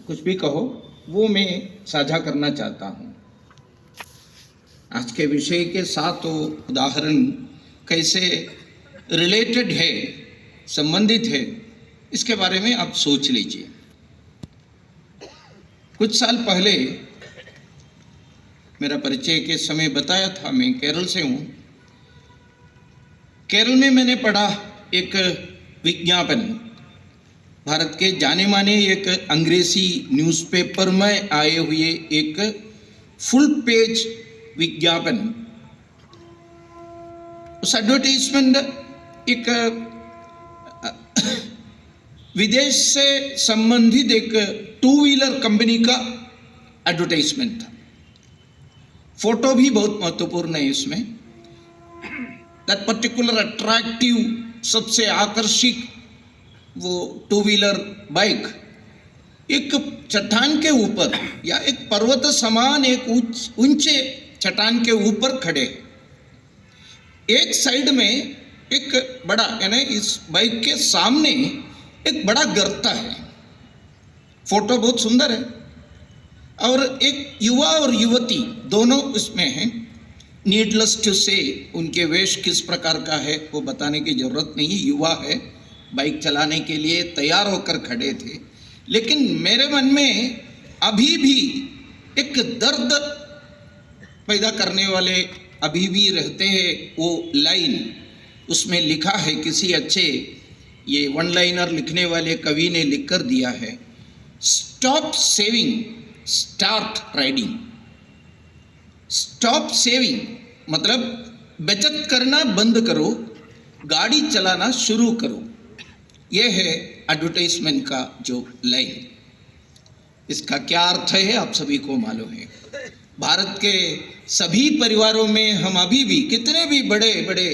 कुछ भी कहो, वो मैं साझा करना चाहता हूँ। आज के विषय के साथ वो उदाहरण कैसे रिलेटेड है, संबंधित है, इसके बारे में आप सोच लीजिए। कुछ साल पहले मेरा परिचय के समय बताया था, मैं केरल से हूँ। केरल में मैंने पढ़ा एक विज्ञापन, भारत के जाने माने एक अंग्रेजी न्यूज़पेपर में आए हुए एक फुल पेज विज्ञापन। उस एडवर्टाइजमेंट एक विदेश से संबंधित एक टू व्हीलर कंपनी का एडवर्टाइजमेंट था। फोटो भी बहुत महत्वपूर्ण है इसमें। दैट पर्टिकुलर अट्रैक्टिव, सबसे आकर्षक वो टू व्हीलर बाइक एक चट्टान के ऊपर या एक पर्वत समान एक ऊंचे चट्टान के ऊपर खड़े। एक साइड में एक बड़ा, यानी इस बाइक के सामने एक बड़ा गर्त है। फोटो बहुत सुंदर है और एक युवा और युवती दोनों इसमें हैं। नीडलेस टू से उनके वेश किस प्रकार का है वो बताने की जरूरत नहीं। युवा है, बाइक चलाने के लिए तैयार होकर खड़े थे। लेकिन मेरे मन में अभी भी एक दर्द पैदा करने वाले अभी भी रहते हैं वो लाइन। उसमें लिखा है, किसी अच्छे ये वन लाइनर लिखने वाले कवि ने लिख कर दिया है, stop saving, start riding. Stop saving मतलब बचत करना बंद करो, गाड़ी चलाना शुरू करो। यह है एडवर्टाइजमेंट का जो लाइन। इसका क्या अर्थ है आप सभी को मालूम है। भारत के सभी परिवारों में हम अभी भी कितने भी बड़े बड़े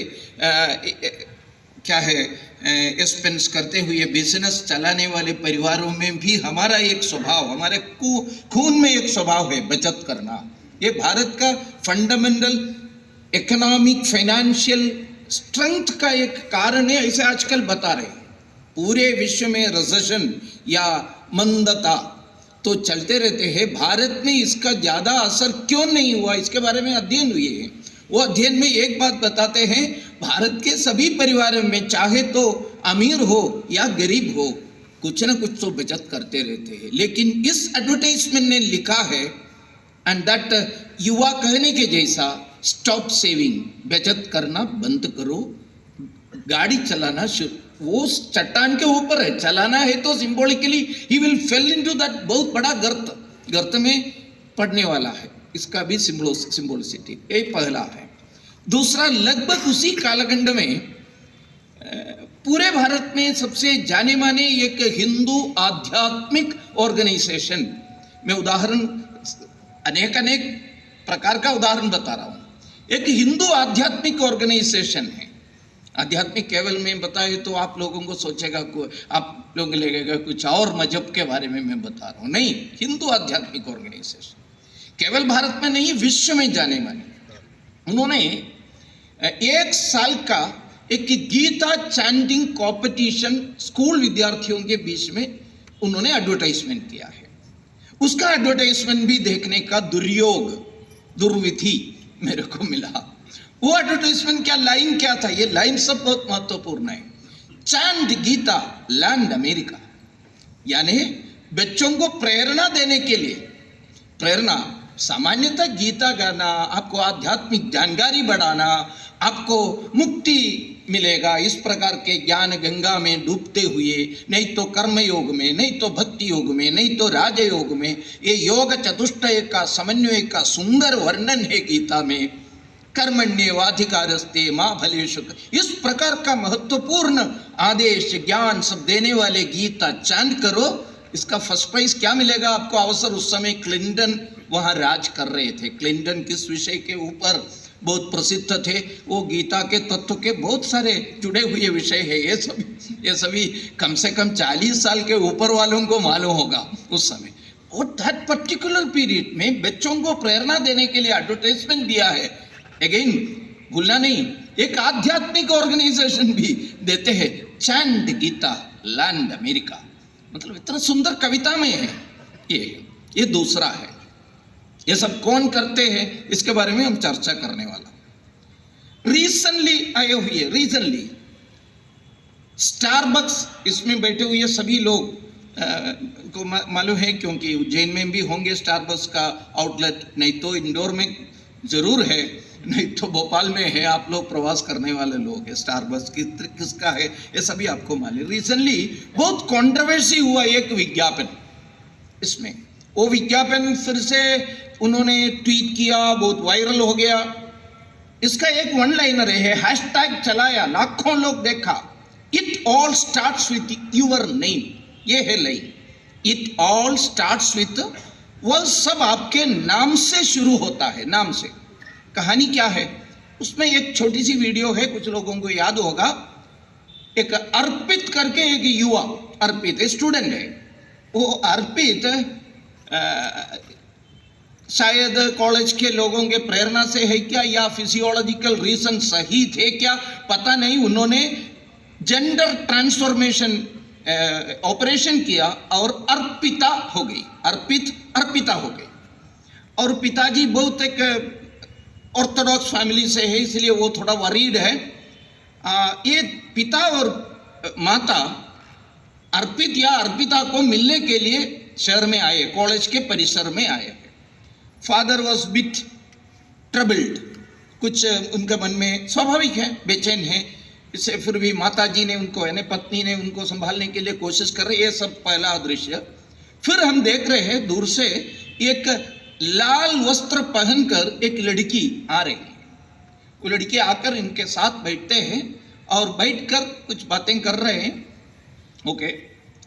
क्या है एक्सपेंस करते हुए बिजनेस चलाने वाले परिवारों में भी हमारा एक स्वभाव, हमारे खून में एक स्वभाव है बचत करना। ये भारत का फंडामेंटल इकोनॉमिक फाइनेंशियल स्ट्रेंथ का एक कारण है, ऐसे आजकल बता रहे हैं। पूरे विश्व में रिसेशन या मंदता तो चलते रहते हैं, भारत में इसका ज़्यादा असर क्यों नहीं हुआ, इसके बारे में अध्ययन हुए हैं। वो अध्ययन में एक बात बताते हैं, भारत के सभी परिवारों में चाहे तो अमीर हो या गरीब हो, कुछ ना कुछ तो बचत करते रहते हैं। लेकिन इस एडवर्टाइजमेंट ने लिखा है, एंड दैट युवा कहने के जैसा, स्टॉप सेविंग, बचत करना बंद करो, गाड़ी चलाना शुरू। वो चट्टान के ऊपर है, चलाना है तो symbolically he will fail into that बहुत बड़ा गर्त में पड़ने वाला है। इसका भी सिंबोलिसिटी ये पहला है। दूसरा, लगभग उसी कालखंड में पूरे भारत में सबसे जाने माने एक हिंदू आध्यात्मिक ऑर्गेनाइजेशन, मैं उदाहरण अनेक प्रकार का उदाहरण बता रहा हूं। एक हिंदू आध्यात्मिक ऑर्गेनाइजेशन है। आध्यात्मिक केवल में बताए तो आप लोगों को सोचेगा, आप लोग लगेगा कुछ और मजहब के बारे में मैं बता रहा हूँ। नहीं, हिंदू आध्यात्मिक ऑर्गेनाइजेशन केवल भारत में नहीं, विश्व में जाने माने। उन्होंने एक साल का एक गीता चैंटिंग कॉम्पिटिशन स्कूल विद्यार्थियों के बीच में उन्होंने एडवर्टाइजमेंट किया है। उसका एडवर्टाइजमेंट भी देखने का दुर्विधि मेरे को मिला। वो एडवर्टाइजमेंट क्या, लाइन क्या था, ये लाइन सब बहुत महत्वपूर्ण है। चैंट गीता, लैंड अमेरिका, यानी बच्चों को प्रेरणा देने के लिए, प्रेरणा सामान्यतः गीता गाना, आपको आध्यात्मिक जानकारी बढ़ाना, आपको मुक्ति मिलेगा, इस प्रकार के ज्ञान गंगा में डूबते हुए, नहीं तो कर्म योग में, नहीं तो भक्ति योग में, नहीं तो राजयोग में, ये योग चतुष्टय का समन्वय का सुंदर वर्णन है गीता में। कर्मण्येवाधिकारस्ते मां फलेषु, इस प्रकार का महत्वपूर्ण आदेश ज्ञान सब देने वाले गीता चैंट करो। इसका फर्स्ट प्राइज क्या मिलेगा आपको अवसर, उस समय क्लिंटन वहां राज कर रहे थे। क्लिंटन किस विषय के ऊपर बहुत प्रसिद्ध थे, वो गीता के तत्व के बहुत सारे जुड़े हुए विषय है। ये सभी कम से कम 40 साल के ऊपर वालों को मालूम होगा उस समय। और दैट पर्टिकुलर पीरियड में बच्चों को प्रेरणा देने के लिए एडवर्टाइजमेंट दिया है। अगेन भूलना नहीं, एक आध्यात्मिक ऑर्गेनाइजेशन भी देते हैं, चैंट गीता लैंड अमेरिका। मतलब इतना सुंदर कविता में है, ये दूसरा है। ये सब कौन करते हैं इसके बारे में हम चर्चा करने वाला। रिसेंटली आए हुए, रिसेंटली स्टारबक्स, इसमें बैठे हुए सभी लोग को मालूम है, क्योंकि उज्जैन में भी होंगे स्टारबक्स का आउटलेट, नहीं तो इंदौर में जरूर है, नहीं तो भोपाल में है। आप लोग प्रवास करने वाले लोग हैं, स्टारबक्स किसका है ये सभी आपको मालूम। रिसेंटली बहुत कंट्रोवर्सी हुआ एक विज्ञापन, इसमें वो विज्ञापन फिर से उन्होंने ट्वीट किया, बहुत वायरल हो गया। इसका एक वन लाइनर है, हैशटैग चलाया, लाखों लोग देखा, it all starts with your name. ये है line, it all starts with, वह सब आपके नाम से शुरू होता है, नाम से। कहानी क्या है, उसमें एक छोटी सी वीडियो है, कुछ लोगों को याद होगा। एक अर्पित करके एक युवा, अर्पित स्टूडेंट है, वो अर्पित शायद कॉलेज के लोगों के प्रेरणा से है क्या, या फिजियोलॉजिकल रीजन सही थे क्या, पता नहीं, उन्होंने जेंडर ट्रांसफॉर्मेशन ऑपरेशन किया और अर्पिता हो गई, अर्पिता हो गई। और पिताजी बहुत एक ऑर्थोडॉक्स फैमिली से है, इसलिए वो थोड़ा वरीड है। ये पिता और माता अर्पित या अर्पिता को मिलने के लिए शहर में आए, कॉलेज के परिसर में आए। फादर वॉज बिट ट्रबल्ड, कुछ उनके मन में स्वाभाविक है, बेचैन है। इससे फिर भी माता जी ने उनको, यानी पत्नी ने उनको संभालने के लिए कोशिश कर रही है। ये सब पहला दृश्य। फिर हम देख रहे हैं दूर से एक लाल वस्त्र पहनकर एक लड़की आ रही है। वो लड़की आकर इनके साथ बैठते हैं और बैठकर कुछ बातें कर रहे हैं। ओके,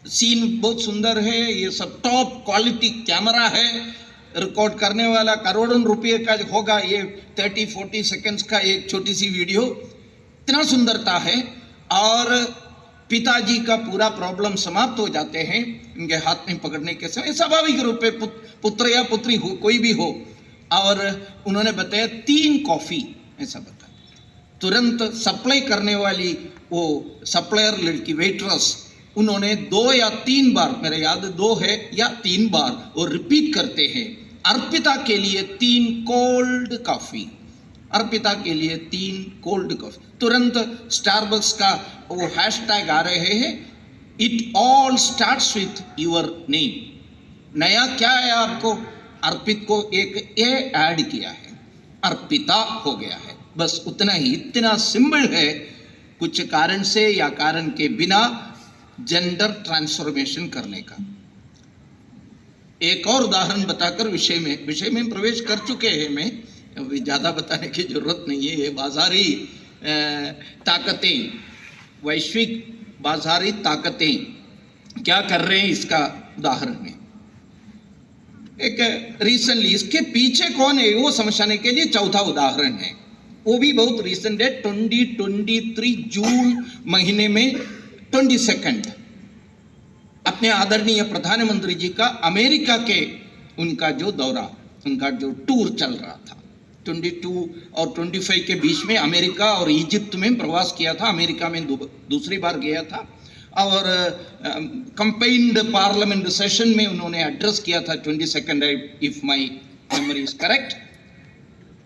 सीन बहुत सुंदर है, ये सब टॉप क्वालिटी कैमरा है, रिकॉर्ड करने वाला करोड़ों रुपए का होगा। ये 30-40 सेकंड्स का एक छोटी सी वीडियो, इतना सुंदरता है। और पिताजी का पूरा प्रॉब्लम समाप्त हो जाते हैं इनके हाथ में पकड़ने के समय। स्वाभाविक रूप से पुत्र या पुत्री हो, कोई भी हो। और उन्होंने बताया 3 कॉफी, ऐसा बताया। तुरंत सप्लाई करने वाली वो सप्लायर लड़की, वेटरस, उन्होंने 2 या 3 बार, मेरे याद 2 है या 3 बार वो रिपीट करते हैं, अर्पिता के लिए 3 कोल्ड कॉफी, अर्पिता के लिए 3 कोल्ड कॉफी। तुरंत स्टारबक्स का वो हैशटैग आ रहे हैं, it all starts with your name. नया क्या है आपको, अर्पित को एक ए ऐड किया है, अर्पिता हो गया है, बस उतना ही। इतना सिंबल है, कुछ कारण से या कारण के बिना जेंडर ट्रांसफॉर्मेशन करने का। एक और उदाहरण बताकर विषय में प्रवेश कर चुके हैं। मैं अभी ज़्यादा बताने की जरूरत नहीं है। ये बाजारी ताकतें, वैश्विक बाजारी ताकतें क्या कर रहे हैं, इसका उदाहरण है। एक रिसेंटली, इसके पीछे कौन है वो समझाने के लिए चौथा उदाहरण है, वो भी बहुत रिसेंट है। 2023 जून महीने में 22 अपने आदरणीय प्रधानमंत्री जी का अमेरिका के उनका जो दौरा, उनका जो टूर चल रहा था, 22 और 25 के बीच में अमेरिका और इजिप्ट में प्रवास किया था। अमेरिका में दूसरी बार गया था और कंपेन्ड पार्लियामेंट सेशन में उन्होंने एड्रेस किया था 22, if my memory is correct.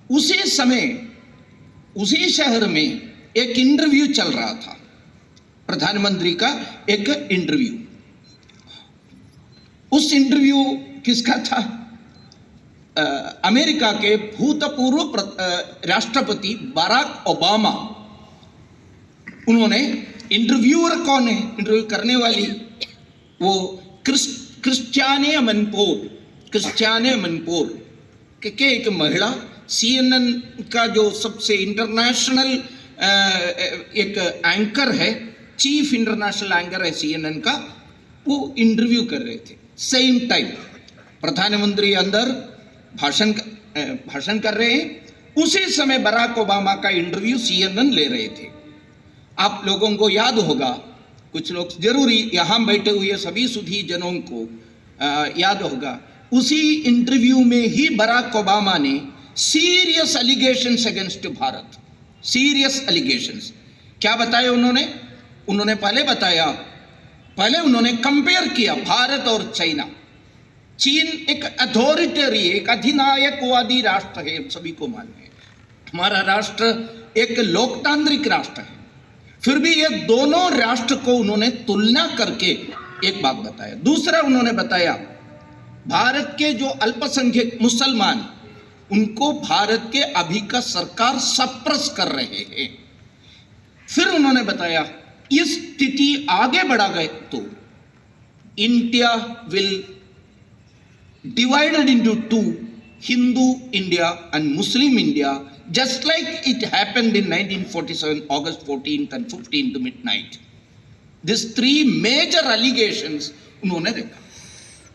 उसी समय उसी शहर में एक इंटरव्यू चल रहा था, प्रधानमंत्री का एक इंटरव्यू। उस इंटरव्यू किसका था, अमेरिका के भूतपूर्व राष्ट्रपति बराक ओबामा। उन्होंने, इंटरव्यूअर कौन है, इंटरव्यू करने वाली वो क्रिस्टियाने मनपोर के एक महिला, CNN का जो सबसे इंटरनेशनल एक एंकर है, चीफ इंटरनेशनल एंकर है CNN का, वो इंटरव्यू कर रहे थे। सेम टाइम प्रधानमंत्री अंदर भाषण कर रहे हैं, उसी समय बराक ओबामा का इंटरव्यू CNN ले रहे थे। आप लोगों को याद होगा, कुछ लोग जरूरी यहाँ बैठे हुए सभी सुधी जनों को याद होगा, उसी इंटरव्यू में ही बराक ओबामा ने serious allegations against Bharat, serious allegations क्या बताए उन्होंने पहले उन्होंने कंपेयर किया भारत और चाइना। चीन एक अथॉरिटरी, एक अधिनायकवादी राष्ट्र है, सभी को मालूम है। हमारा राष्ट्र एक लोकतांत्रिक राष्ट्र है। फिर भी ये दोनों राष्ट्र को उन्होंने तुलना करके एक बात बताया। दूसरा उन्होंने बताया भारत के जो अल्पसंख्यक मुसलमान, उनको भारत के अभी का सरकार सप्रेस कर रहे हैं। फिर उन्होंने बताया इस स्थिति आगे बढ़ा गए तो India will divided into two, Hindu India and Muslim India, just like it happened in 1947, August 14th and 15th midnight. These three major allegations उन्होंने देखा।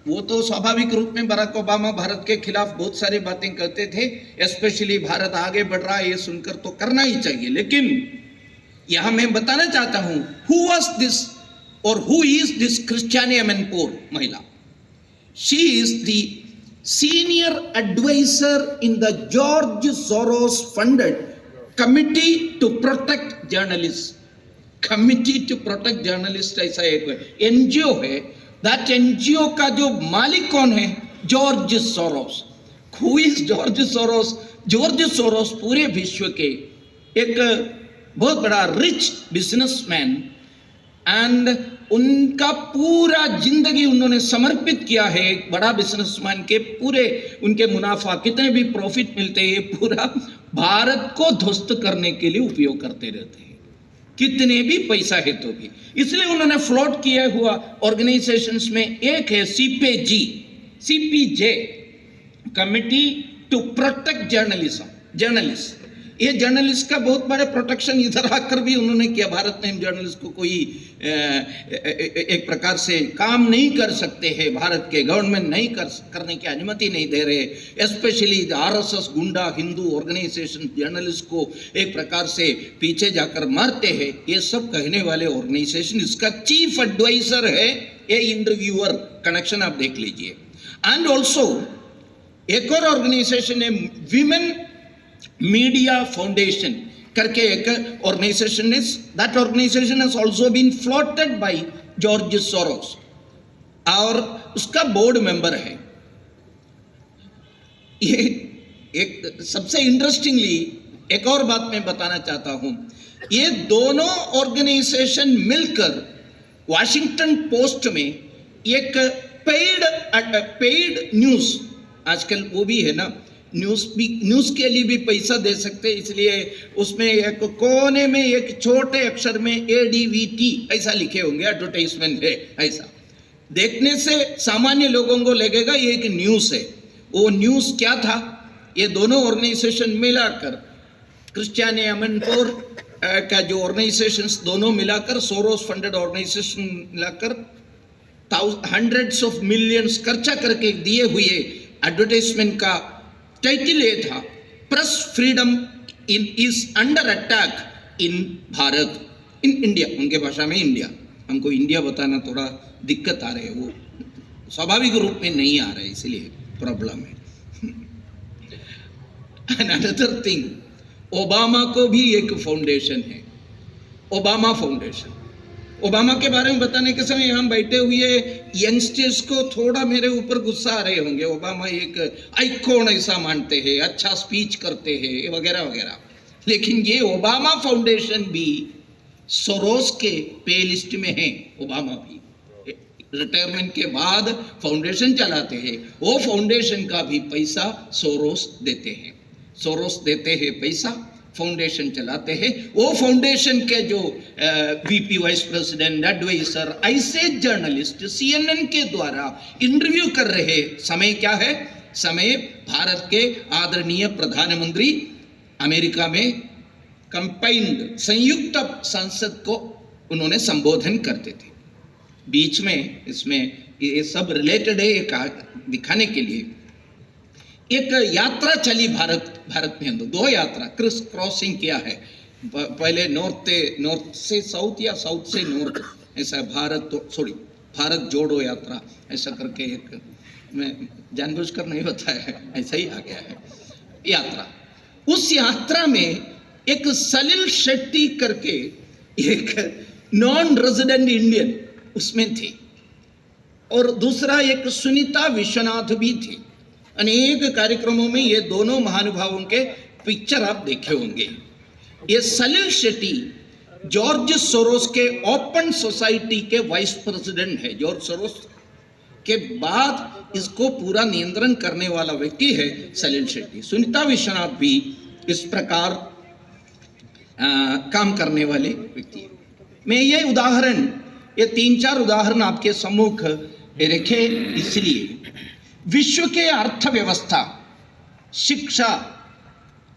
वो तो स्वाभाविक रूप में बराक ओबामा भारत के खिलाफ बहुत सारी बातें करते थे, स्पेशली भारत आगे बढ़ रहा है ये सुनकर तो करना ही चाहिए। लेकिन यहां मैं बताना चाहता हूं who was this or who is this Christiane Amanpour महिला। She is the senior advisor in the George Soros funded Committee to Protect Journalists. Committee to Protect Journalists ऐसा एक NGO है। That NGO का जो मालिक कौन है? George Soros. Who is George Soros? George Soros पूरे विश्व के एक बहुत बड़ा रिच बिजनेसमैन एंड उनका पूरा जिंदगी उन्होंने समर्पित किया है। एक बड़ा बिजनेसमैन के पूरे उनके मुनाफा कितने भी प्रॉफिट मिलते हैं पूरा भारत को ध्वस्त करने के लिए उपयोग करते रहते हैं, कितने भी पैसा है तो भी। इसलिए उन्होंने फ्लोट किया हुआ ऑर्गेनाइजेशंस में एक है CPJ, committee to protect journalist. ये जर्नलिस्ट का बहुत बड़े प्रोटेक्शन इधर आकर भी उन्होंने किया। भारत में जर्नलिस्ट को कोई एक प्रकार से काम नहीं कर सकते हैं, भारत के गवर्नमेंट नहीं करने की अनुमति नहीं दे रहे। स्पेशली आरएसएस गुंडा हिंदू ऑर्गेनाइजेशन जर्नलिस्ट को एक प्रकार से पीछे जाकर मारते हैं। ये सब कहने वाले ऑर्गेनाइजेशन, इसका चीफ एडवाइजर है ये इंटरव्यूअर, कनेक्शन आप देख लीजिए। एंड ऑल्सो एक और ऑर्गेनाइजेशन है विमेन मीडिया फाउंडेशन करके एक ऑर्गेनाइजेशन है। That organisation has also been floated by George Soros और उसका बोर्ड मेंबर है। ये एक सबसे इंटरेस्टिंगली एक और बात मैं बताना चाहता हूं, ये दोनों ऑर्गेनाइजेशन मिलकर वॉशिंगटन पोस्ट में एक पेड न्यूज, आजकल वो भी है ना, न्यूज के लिए भी पैसा दे सकते हैं, इसलिए उसमें एक कोने में एक छोटे अक्षर में ADVT ऐसा लिखे होंगे, एडवर्टाइजमेंट है। ऐसा देखने से सामान्य लोगों को लगेगा ये एक न्यूज है। वो न्यूज क्या था? ये दोनों ऑर्गेनाइजेशन मिलाकर, क्रिस्टियाने अमनपोर का जो ऑर्गेनाइजेशंस दोनों मिलाकर, सोरोस फंडेड ऑर्गेनाइजेशन मिलाकर हंड्रेड्स ऑफ मिलियंस खर्चा करके दिए हुए एडवर्टाइजमेंट का टाइटल ये था, press freedom is under attack in Bharat, in India. उनके भाषा में इंडिया, हमको इंडिया बताना थोड़ा दिक्कत आ रही है, वो स्वाभाविक रूप में नहीं आ रहा है, इसलिए प्रॉब्लम है। अनदर थिंग, ओबामा को भी एक फाउंडेशन है, ओबामा फाउंडेशन। ओबामा के बारे में बताने के समय हम बैठे हुए यंगस्टर्स को थोड़ा मेरे ऊपर गुस्सा आ रहे होंगे। ओबामा एक आइकॉन ऐसा मानते हैं, अच्छा स्पीच करते हैं वगैरह वगैरह, लेकिन ये ओबामा फाउंडेशन भी सोरोस के पे लिस्ट में है। ओबामा भी रिटायरमेंट के बाद फाउंडेशन चलाते हैं, वो फाउंडेशन का भी पैसा सोरोस देते हैं। सोरोस देते हैं पैसा, फाउंडेशन चलाते हैं। वो फाउंडेशन के जो VP वाइस प्रेसिडेंट, एडवाइजर, ऐसे जर्नलिस्ट CNN के द्वारा इंटरव्यू कर रहे समय क्या है? समय भारत के आदरणीय प्रधानमंत्री अमेरिका में कंबाइंड संयुक्त संसद को उन्होंने संबोधन करते थे। बीच में इसमें ये सब रिलेटेड है, दिखाने के लिए एक यात्रा चली भारत में, दो यात्रा क्रिस क्रॉसिंग किया है। पहले नॉर्थ से साउथ या साउथ से नॉर्थ, ऐसा भारत जोड़ो यात्रा ऐसा करके एक, मैं जानबूझकर नहीं बताया है, ऐसा ही आ गया है यात्रा। उस यात्रा में एक सलिल शेट्टी करके एक नॉन रेजिडेंट इंडियन उसमें थी। और दूसरा एक सुनीता विश्वनाथ भी थे। अनेक कार्यक्रमों में ये दोनों महानुभावों के पिक्चर आप देखे होंगे। ये सलिल शेट्टी जॉर्ज सोरोस के ओपन सोसाइटी के वाइस प्रेसिडेंट है। जॉर्ज सोरोस के बाद इसको पूरा नियंत्रण करने वाला व्यक्ति है सलिल शेट्टी। सुनीता विश्वनाथ भी इस प्रकार काम करने वाले व्यक्ति है। मैं ये 3-4 उदाहरण आपके सम्मुख रखे इसलिए विश्व के अर्थव्यवस्था, शिक्षा,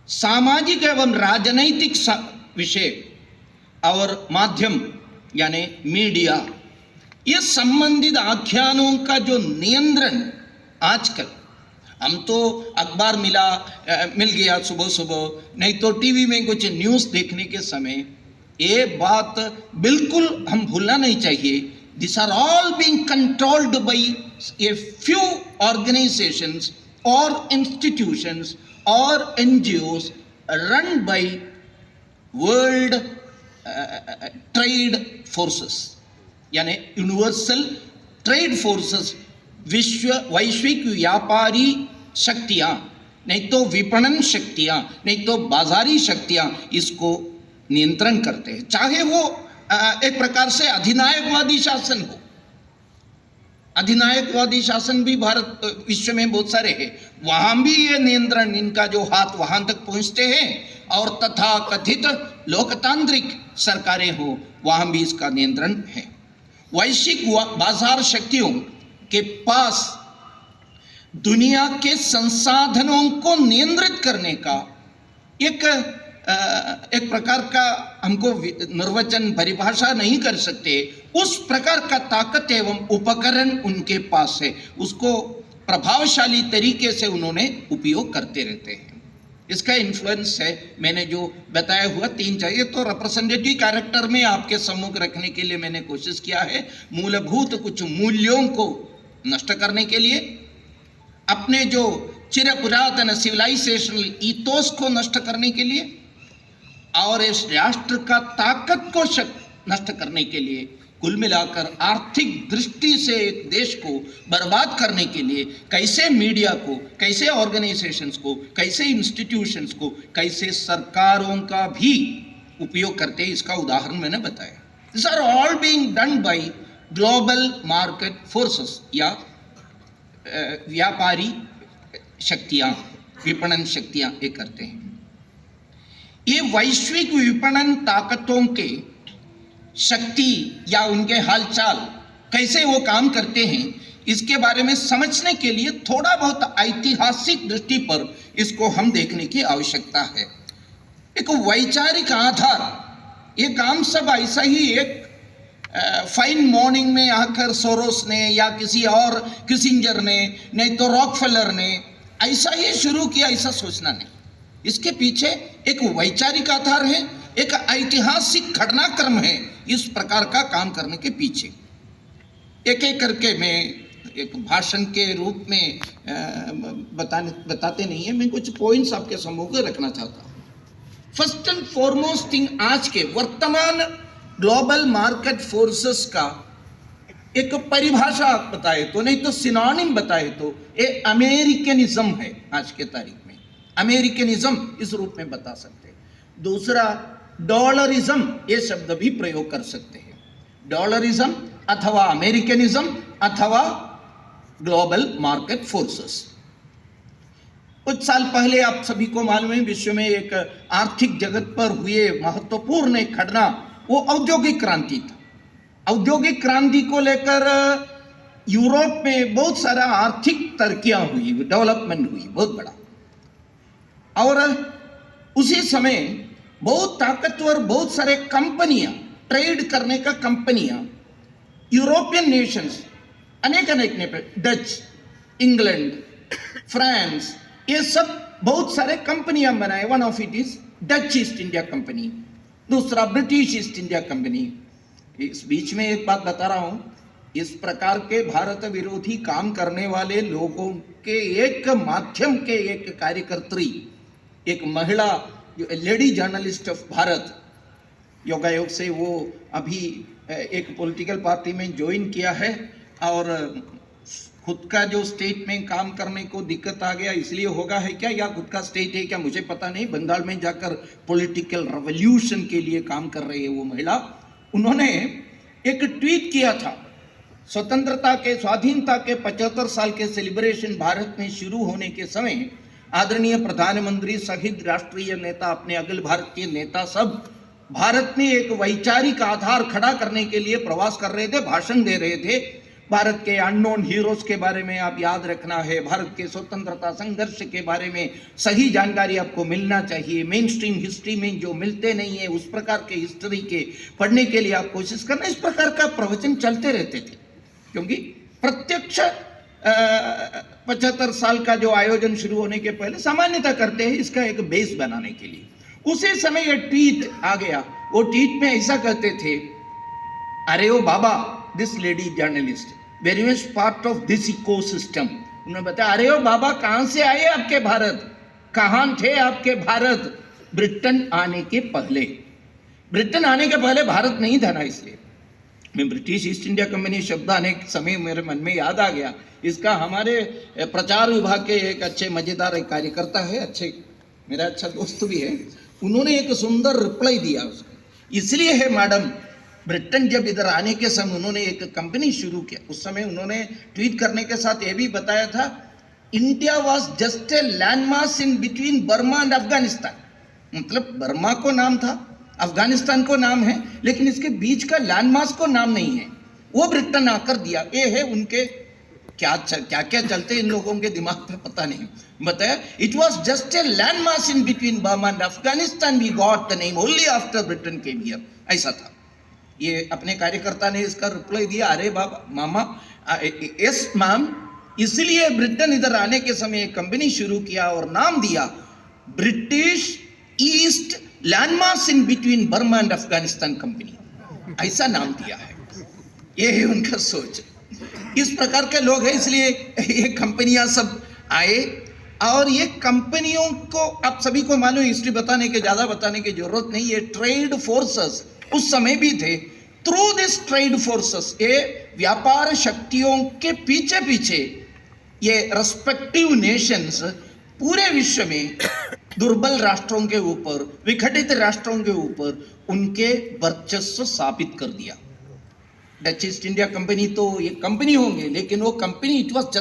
सामाजिक एवं राजनैतिक विषय और माध्यम यानी मीडिया, ये संबंधित आख्यानों का जो नियंत्रण आजकल, हम तो अखबार मिल गया सुबह सुबह, नहीं तो टीवी में कुछ न्यूज़ देखने के समय, ये बात बिल्कुल हम भूलना नहीं चाहिए। This are all being controlled by a few organisations और इंस्टीट्यूशंस और NGOs run by world trade forces, यानी यूनिवर्सल ट्रेड फोर्सेस, वैश्विक व्यापारी शक्तियाँ, नहीं तो विपणन शक्तियाँ, नहीं तो बाजारी शक्तियाँ इसको नियंत्रण करते हैं। चाहे वो एक प्रकार से अधिनायकवादी शासन हो। अधिनायकवादी शासन भी भारत विश्व में बहुत सारे हैं, वहाँ भी ये नियंत्रण, इनका जो हाथ वहाँ तक पहुँचते हैं। और तथा कथित लोकतांत्रिक सरकारें हो, वहाँ भी इसका नियंत्रण है। वैश्विक बाजार शक्तियों के पास दुनिया के संसाधनों को नियंत्रित करने का एक प्रकार का हमको निर्वचन परिभाषा नहीं कर सकते, उस प्रकार का ताकत एवं उपकरण उनके पास है, उसको प्रभावशाली तरीके से उन्होंने उपयोग करते रहते हैं। इसका इन्फ्लुएंस है, मैंने जो बताया हुआ 3 चाहिए तो रिप्रेजेंटेटिव कैरेक्टर में आपके सम्मुख रखने के लिए मैंने कोशिश किया है। मूलभूत कुछ मूल्यों को नष्ट करने के लिए, अपने जो चिर पुरातन सिविलाइजेशनल ईथोस को नष्ट करने के लिए, और इस राष्ट्र का ताकत को नष्ट करने के लिए, कुल मिलाकर आर्थिक दृष्टि से एक देश को बर्बाद करने के लिए कैसे मीडिया को, कैसे ऑर्गेनाइजेशंस को, कैसे इंस्टीट्यूशंस को, कैसे सरकारों का भी उपयोग करते हैं, इसका उदाहरण मैंने बताया। This are all being done by global market forces या व्यापारी शक्तियाँ, विपणन शक्तियाँ ये करते हैं। ये वैश्विक विपणन ताकतों के शक्ति या उनके हालचाल कैसे वो काम करते हैं, इसके बारे में समझने के लिए थोड़ा बहुत ऐतिहासिक दृष्टि पर इसको हम देखने की आवश्यकता है। एक वैचारिक आधार, ये काम सब ऐसा ही एक फाइन मॉर्निंग में आकर सोरोस ने या किसी और किसिंजर ने, नहीं तो रॉकफेलर ने ऐसा ही शुरू किया, ऐसा सोचना नहीं। इसके पीछे एक वैचारिक आधार है, एक ऐतिहासिक घटनाक्रम है इस प्रकार का काम करने के पीछे। एक एक करके मैं एक भाषण के रूप में बताते नहीं है, मैं कुछ पॉइंट्स आपके सम्मुख रखना चाहता हूँ। फर्स्ट एंड फॉरमोस्ट थिंग, आज के वर्तमान ग्लोबल मार्केट फोर्सेस का एक परिभाषा आप बताए तो, नहीं तो सिनोनिम बताए तो, ये अमेरिकनिज्म है। आज के तारीख में अमेरिकनिज्म इस रूप में बता सकते हैं। दूसरा डॉलरिज्म, ये शब्द भी प्रयोग कर सकते हैं। डॉलरिज्म अथवा अमेरिकनिज्म अथवा ग्लोबल मार्केट फोर्सेस। कुछ साल पहले आप सभी को मालूम है, विश्व में एक आर्थिक जगत पर हुए महत्वपूर्ण एक घटना, वो औद्योगिक क्रांति था। औद्योगिक क्रांति को लेकर यूरोप में बहुत सारा आर्थिक तरक्कियां हुई, डेवलपमेंट हुई बहुत बड़ा। और उसी समय बहुत ताकतवर बहुत सारे कंपनियां, ट्रेड करने का कंपनियां, यूरोपियन नेशंस अनेक ने, डच, इंग्लैंड, फ्रांस, ये सब बहुत सारे कंपनियां बनाए। One of it is Dutch east India company, दूसरा ब्रिटिश ईस्ट इंडिया कंपनी। इस बीच में एक बात बता रहा हूं, इस प्रकार के भारत विरोधी काम करने वाले लोगों के एक माध्यम के एक कार्यकर्त्री, एक महिला लेडी जर्नलिस्ट ऑफ भारत, योगायोग से वो अभी एक पॉलिटिकल पार्टी में ज्वाइन किया है, और खुद का जो स्टेट में काम करने को दिक्कत आ गया इसलिए होगा है क्या, या खुद का स्टेट है क्या मुझे पता नहीं। बंगाल में जाकर पॉलिटिकल रेवोल्यूशन के लिए काम कर रही है वो महिला। उन्होंने एक ट्वीट किया था, स्वतंत्रता के स्वाधीनता के 75 साल के सेलिब्रेशन भारत में शुरू होने के समय आदरणीय प्रधानमंत्री सहित राष्ट्रीय नेता, अपने अखिल भारतीय नेता सब भारत में एक वैचारिक आधार खड़ा करने के लिए प्रवास कर रहे थे, भाषण दे रहे थे। भारत के अननोन हीरोज के बारे में आप याद रखना है, भारत के स्वतंत्रता संघर्ष के बारे में सही जानकारी आपको मिलना चाहिए, मेन स्ट्रीम हिस्ट्री में जो मिलते नहीं है उस प्रकार के हिस्ट्री के पढ़ने के लिए आप कोशिश करना। इस प्रकार का प्रवचन चलते रहते थे, क्योंकि प्रत्यक्ष 75 साल का जो आयोजन शुरू होने के पहले सामान्यता करते हैं इसका एक बेस बनाने के लिए। उसी समय ये ट्वीट आ गया। वो ट्वीट में ऐसा कहते थे, अरे ओ बाबा, this lady journalist very much part of this ecosystem. उन्होंने बताया, अरे ओ बाबा, कहां से आए आपके भारत, कहां थे आपके भारत ब्रिटेन आने के पहले। ब्रिटेन आने के पहले भारत नहीं था ना, इसलिए मैं ब्रिटिश ईस्ट इंडिया कंपनी शब्द आने के समय मेरे मन में याद आ गया। इसका हमारे प्रचार विभाग के एक अच्छे मजेदार एक कार्यकर्ता है, अच्छे मेरा अच्छा दोस्त भी है, उन्होंने एक सुंदर रिप्लाई दिया उसको। इसलिए है मैडम, ब्रिटेन जब इधर आने के समय उन्होंने एक कंपनी शुरू किया, उस समय उन्होंने ट्वीट करने के साथ ये भी बताया था, India was just a landmass in between Burma and Afghanistan. मतलब बर्मा को नाम था, अफगानिस्तान को नाम है, लेकिन इसके बीच का लैंडमास को नाम नहीं है, वो ब्रिटेन आकर दिया। ये है उनके क्या क्या चलते इन लोगों के दिमाग पे पता नहीं। बताया, it was just a landmass in between Burma and Afghanistan, we got the name only after Britain came here, ऐसा था। ये अपने कार्यकर्ता ने इसका रिप्लाई दिया, अरे बाबा मामा, यस मैम, इसलिए ब्रिटेन इधर आने के समय एक कंपनी शुरू किया और नाम दिया British east landmass in between Burma and Afghanistan company, ऐसा नाम दिया है। ये है उनका सोच। इस प्रकार के लोग हैं, इसलिए ये कंपनियां सब आए। और ये कंपनियों को आप सभी को मालूम, हिस्ट्री बताने के ज़्यादा बताने की जरूरत नहीं है, ट्रेड फोर्सेस उस समय भी थे। थ्रू दिस ट्रेड फोर्सेस, ये व्यापार शक्तियों के पीछे पीछे ये रेस्पेक्टिव नेशंस पूरे विश्व में दुर्बल राष्ट्रों के ऊपर, विघटित राष्ट्रों के ऊपर उनके वर्चस्व साबित कर दिया। डच ईस्ट इंडिया कंपनी तो ये कंपनी होंगे, लेकिन वो कंपनी इट वाज जस्ट